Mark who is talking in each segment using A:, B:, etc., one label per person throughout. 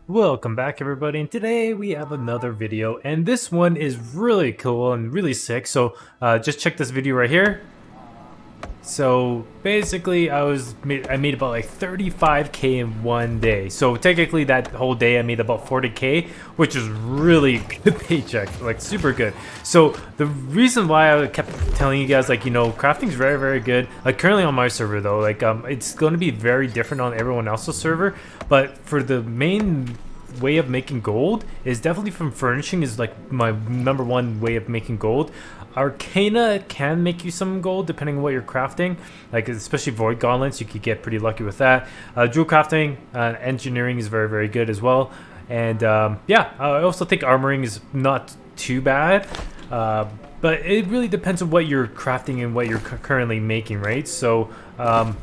A: Welcome back everybody, and today we have another video, and this one is really cool and really sick. So just check this video right here. So basically I made about like 35k in one day. So technically that whole day I made about 40k, which is really good paycheck, like super good. So the reason why I kept telling you guys, like, crafting's very good. Like currently on my server though, like it's going to be very different on everyone else's server, but for the main way of making gold is definitely from furnishing is like my number one way of making gold. Arcana can make you some gold depending on what you're crafting, like especially void gauntlets, you could get pretty lucky with that. Jewel crafting, engineering is very good as well, and yeah, I also think armoring is not too bad, but it really depends on what you're crafting and what you're currently making, right? So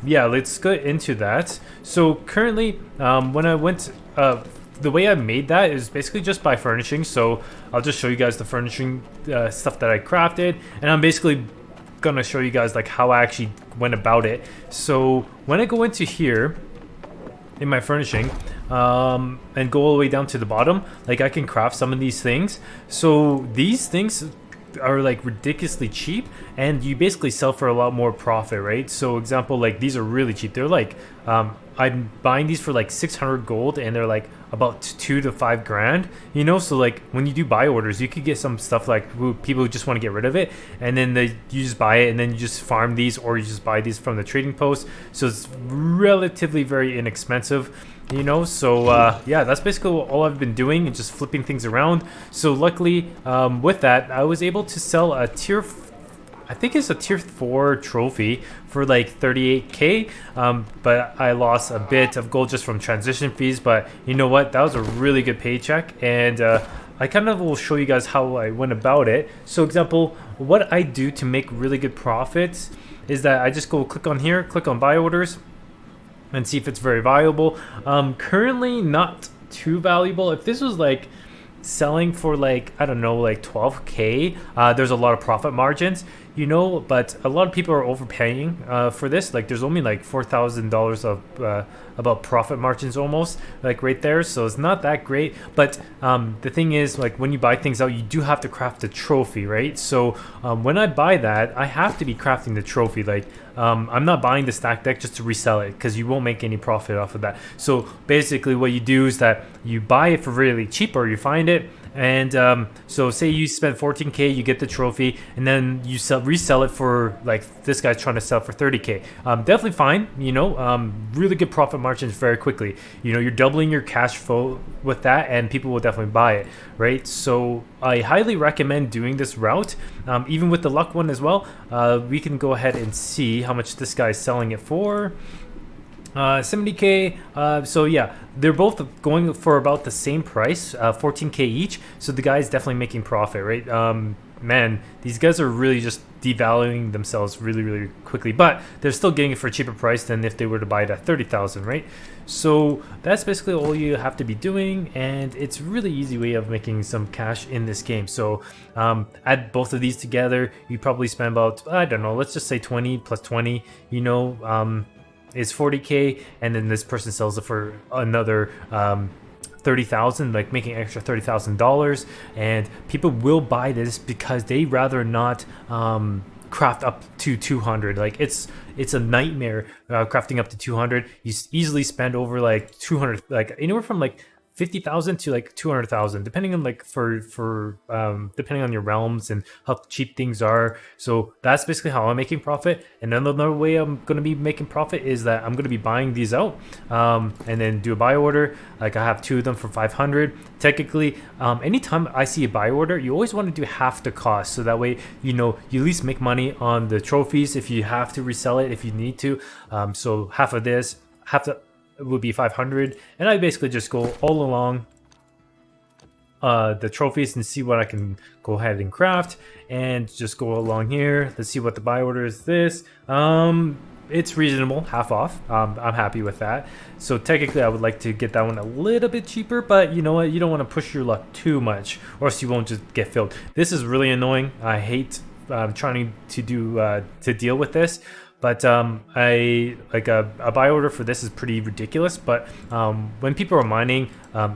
A: yeah, let's get into that. So currently when I went the way I made that is basically just by furnishing. So I'll just show you guys the furnishing stuff that I crafted, and I'm basically gonna show you guys like how I actually went about it. So when I go into here in my furnishing and go all the way down to the bottom, like I can craft some of these things. So these things are like ridiculously cheap, and you basically sell for a lot more profit, right? So example, like these are really cheap. They're like I'm buying these for like 600 gold, and they're like about 2 to 5 grand, so like when you do buy orders, you could get some stuff like people who just want to get rid of it, and then you just buy it, and then you just farm these, or you just buy these from the trading post. So it's relatively very inexpensive, so yeah, that's basically all I've been doing, and just flipping things around. So luckily with that, I was able to sell a I think it's a tier 4 trophy for like 38k, but I lost a bit of gold just from transition fees. But you know what, that was a really good paycheck, and I kind of will show you guys how I went about it. So example, what I do to make really good profits is that I just go click on here, click on buy orders, and see if it's very valuable. Currently not too valuable. If this was like selling for like, I don't know, like 12k, there's a lot of profit margins, but a lot of people are overpaying for this. Like there's only like $4,000 of about profit margins almost, like right there. So it's not that great, but the thing is, like when you buy things out, you do have to craft a trophy, right? So when I buy that, I have to be crafting the trophy. Like I'm not buying the stack deck just to resell it, because you won't make any profit off of that. So basically what you do is that you buy it for really cheap, or you find it, and so say you spend 14k, you get the trophy, and then you resell it for, like this guy's trying to sell for 30k. Definitely fine, really good profit margins very quickly. You're doubling your cash flow with that, and people will definitely buy it, right? So I highly recommend doing this route, even with the luck one as well. We can go ahead and see how much this guy is selling it for. 70k. So yeah, they're both going for about the same price, 14k each. So the guy's definitely making profit, right? Man, these guys are really just devaluing themselves really quickly, but they're still getting it for a cheaper price than if they were to buy it at 30,000, right? So that's basically all you have to be doing, and it's really easy way of making some cash in this game. So add both of these together, you probably spend about, I don't know, let's just say 20 plus 20, is 40k, and then this person sells it for another 30,000, like making extra $30,000, and people will buy this because they rather not craft up to 200. Like it's a nightmare crafting up to 200. You easily spend over like 200, like anywhere from like 50,000 to like 200,000, depending on like depending on your realms and how cheap things are. So that's basically how I'm making profit. And then another way I'm going to be making profit is that I'm going to be buying these out, and then do a buy order. Like I have 2 of them for 500. Technically, anytime I see a buy order, you always want to do half the cost, so that way you at least make money on the trophies if you have to resell it, if you need to. So half of this, it would be 500, and I basically just go all along the trophies and see what I can go ahead and craft, and just go along here. Let's see what the buy order is. This it's reasonable, half off. I'm happy with that. So technically I would like to get that one a little bit cheaper, but you know what, you don't want to push your luck too much, or else you won't just get filled. This is really annoying. I hate trying to deal with this, But I like a buy order for this is pretty ridiculous. But when people are mining,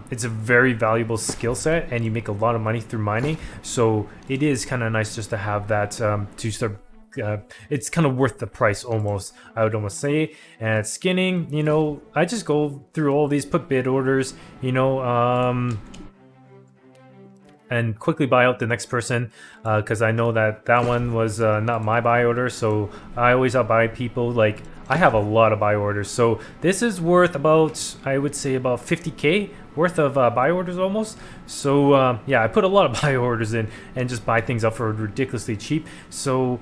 A: it's a very valuable skill set, and you make a lot of money through mining. So it is kind of nice just to have that to start. It's kind of worth the price almost, I would almost say. And skinning, you know, I just go through all these, put bid orders, you know, and quickly buy out the next person, because I know that that one was not my buy order. So I always outbuy people. Like, I have a lot of buy orders, so this is worth about, I would say, about 50k worth of buy orders almost. So yeah, I put a lot of buy orders in and just buy things up for ridiculously cheap. So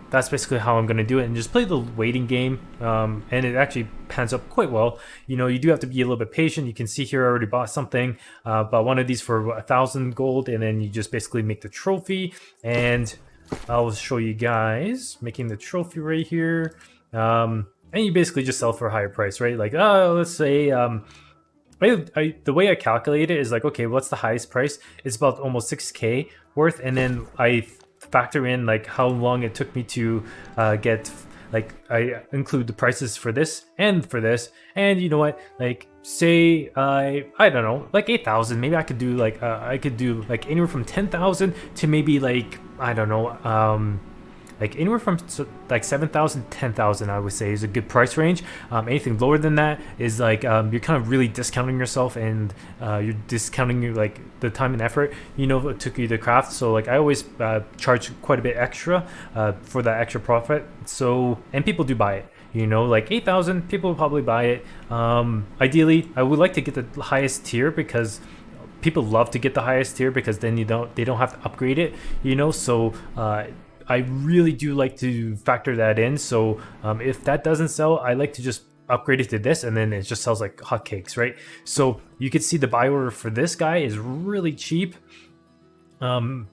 A: that's basically how I'm going to do it, and just play the waiting game, and it actually pans up quite well. You know, you do have to be a little bit patient. You can see here I already bought something, bought one of these for 1,000 gold, and then you just basically make the trophy. And I'll show you guys making the trophy right here, and you basically just sell for a higher price, right? Like, let's say the way I calculate it is like, okay, what's the highest price? It's about almost 6k worth, and then I factor in like how long it took me to get, like, I include the prices for this, and you know what, like, say I don't know, like 8,000. Maybe I could do like anywhere from 10,000 to maybe like, I don't know, like anywhere from like 7,000, 10,000, I would say is a good price range. Anything lower than that is like, you're kind of really discounting yourself, and you're discounting your, like, the time and effort, you know, it took you to craft. So like I always charge quite a bit extra for that extra profit. So, and people do buy it. You know, like 8,000, people will probably buy it. Ideally, I would like to get the highest tier, because people love to get the highest tier, because then they don't have to upgrade it, you know. So I really do like to factor that in. So if that doesn't sell, I like to just upgrade it to this, and then it just sells like hotcakes, right? So you can see the buy order for this guy is really cheap.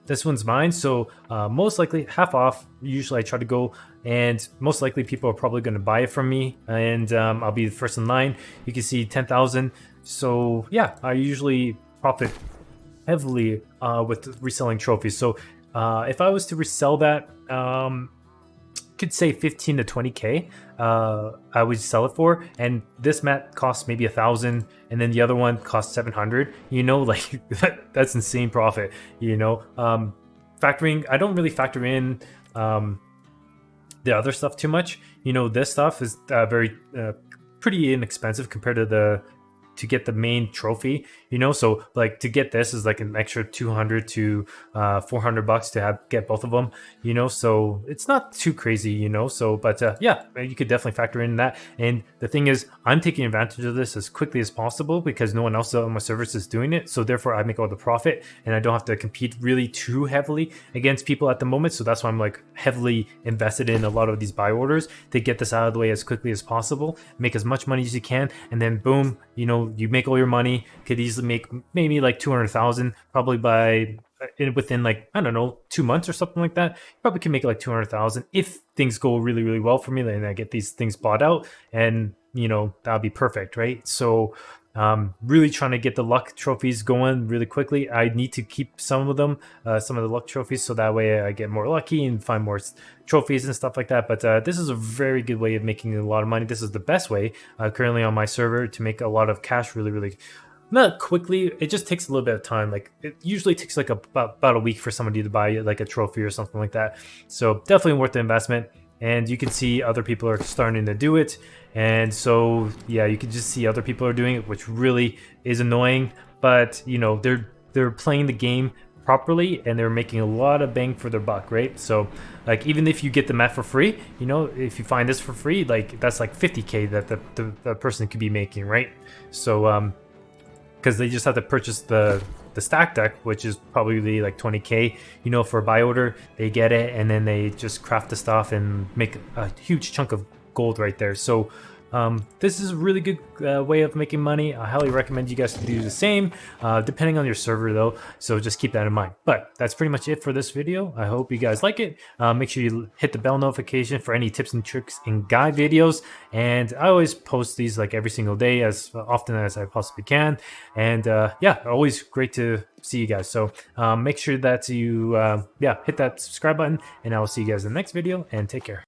A: This one's mine, so most likely half off. Usually I try to go, and most likely people are probably going to buy it from me, and I'll be the first in line. You can see 10,000. So yeah, I usually profit heavily with reselling trophies. So if I was to resell that, could say 15 to 20k, I would sell it for. And this mat costs maybe 1,000, and then the other one costs 700. You know, like that's insane profit. You know, factoring, I don't really factor in the other stuff too much. You know, this stuff is very pretty inexpensive compared to get the main trophy, you know. So like to get this is like an extra 200 to 400 bucks to get both of them, you know. So it's not too crazy, you know. So but yeah, you could definitely factor in that. And the thing is, I'm taking advantage of this as quickly as possible, because no one else on my service is doing it. So therefore I make all the profit, and I don't have to compete really too heavily against people at the moment. So that's why I'm like heavily invested in a lot of these buy orders, to get this out of the way as quickly as possible, make as much money as you can, and then boom, you know, you make all your money. Could easily make maybe like 200,000 probably within like, I don't know, 2 months or something like that. You probably can make like 200,000 if things go really, really well for me, and I get these things bought out, and you know, that'll be perfect, right? So really trying to get the luck trophies going really quickly. I need to keep some of them, some of the luck trophies, so that way I get more lucky and find more trophies and stuff like that. But this is a very good way of making a lot of money. This is the best way currently on my server to make a lot of cash really, really, not quickly. It just takes a little bit of time. Like it usually takes like about a week for somebody to buy like a trophy or something like that. So definitely worth the investment. And you can see other people are starting to do it. And so yeah, you can just see other people are doing it, which really is annoying. But you know, they're playing the game properly, and they're making a lot of bang for their buck, right? So like, even if you get the mat for free, you know, if you find this for free, like that's like 50k that the person could be making, right? So because they just have to purchase the stack deck, which is probably like 20k, you know, for a buy order. They get it, and then they just craft the stuff and make a huge chunk of gold right there. So this is a really good way of making money. I highly recommend you guys to do the same, depending on your server though, so just keep that in mind. But that's pretty much it for this video. I hope you guys like it. Make sure you hit the bell notification for any tips and tricks and guide videos, and I always post these like every single day, as often as I possibly can. And yeah, always great to see you guys. So make sure that you yeah, hit that subscribe button, and I will see you guys in the next video, and take care.